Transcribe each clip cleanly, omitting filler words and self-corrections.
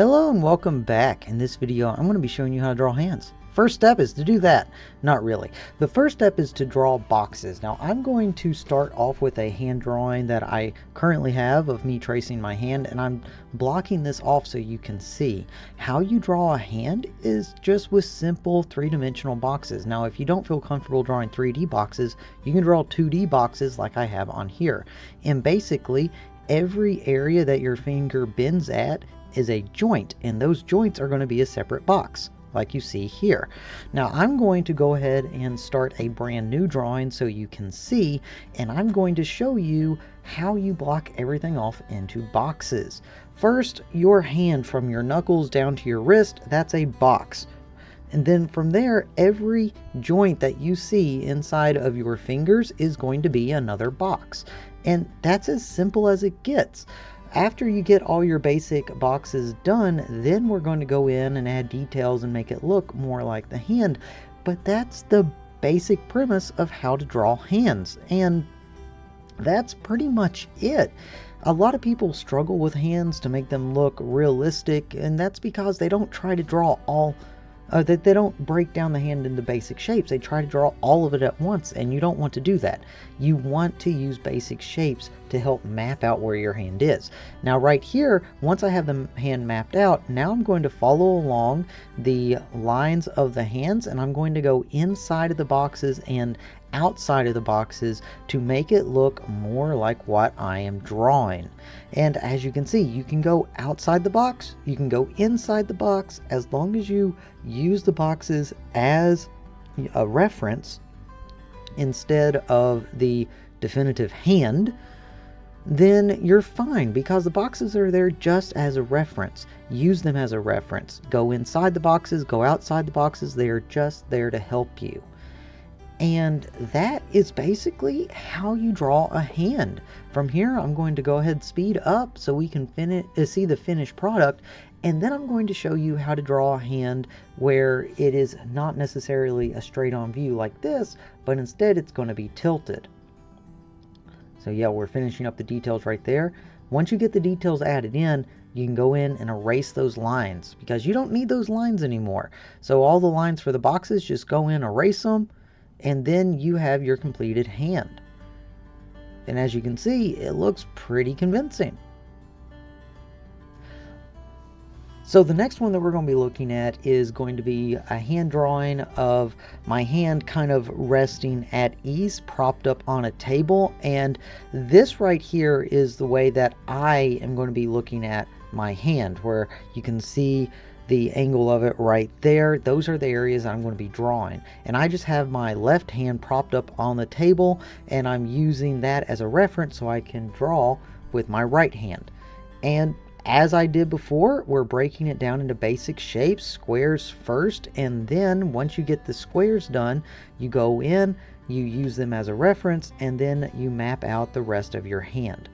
Hello and welcome back. In this video I'm going to be showing you how to draw hands. First step is to do that. Not really. The first step is to draw boxes. Now I'm going to start off with a hand drawing that I currently have of me tracing my hand, and I'm blocking this off so you can see. How you draw a hand is just with simple three-dimensional boxes. Now if you don't feel comfortable drawing 3D boxes, you can draw 2D boxes like I have on here. And basically every area that your finger bends at is a joint, and those joints are going to be a separate box like you see here. Now I'm going to go ahead and start a brand new drawing so you can see, and I'm going to show you how you block everything off into boxes. First, your hand from your knuckles down to your wrist, that's a box. And then from there, every joint that you see inside of your fingers is going to be another box. And that's as simple as it gets. After you get all your basic boxes done, then we're going to go in and add details and make it look more like the hand. But that's the basic premise of how to draw hands. And that's pretty much it. A lot of people struggle with hands to make them look realistic, and that's because they don't try to draw all that they don't break down the hand into basic shapes. They try to draw all of it at once, and you don't want to do that. You want to use basic shapes to help map out where your hand is. Now right here, once I have the hand mapped out, now I'm going to follow along the lines of the hands, and I'm going to go inside of the boxes and outside of the boxes to make it look more like what I am drawing. And as you can see, you can go outside the box, you can go inside the box, as long as you use the boxes as a reference instead of the definitive hand, then you're fine, because the boxes are there just as a reference. Use them as a reference. Go inside the boxes, go outside the boxes, they are just there to help you. And that is basically how you draw a hand. From here, I'm going to go ahead and speed up so we can see the finished product. And then I'm going to show you how to draw a hand where it is not necessarily a straight on view like this, but instead it's going to be tilted. So yeah, we're finishing up the details right there. Once you get the details added in, you can go in and erase those lines, because you don't need those lines anymore. So all the lines for the boxes, just go in, erase them, and then you have your completed hand. And as you can see, it looks pretty convincing. So the next one that we're going to be looking at is going to be a hand drawing of my hand kind of resting at ease, propped up on a table. And this right here is the way that I am going to be looking at my hand, where you can see the angle of it right there. Those are the areas I'm going to be drawing, and I just have my left hand propped up on the table, and I'm using that as a reference so I can draw with my right hand. And as I did before, we're breaking it down into basic shapes, squares first, and then once you get the squares done, you go in, you use them as a reference, and then you map out the rest of your hand.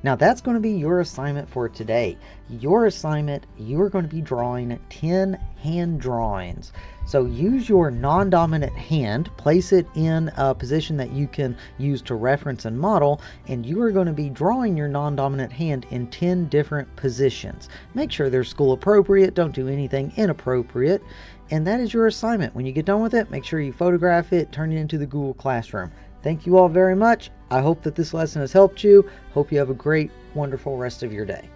Now that's going to be your assignment for today. Your assignment, you're going to be drawing 10 hand drawings. So use your non-dominant hand, place it in a position that you can use to reference and model, and you are going to be drawing your non-dominant hand in 10 different positions. Make sure they're school appropriate, don't do anything inappropriate, and that is your assignment. When you get done with it, make sure you photograph it, turn it into the Google Classroom. Thank you all very much. I hope that this lesson has helped you. Hope you have a great, wonderful rest of your day.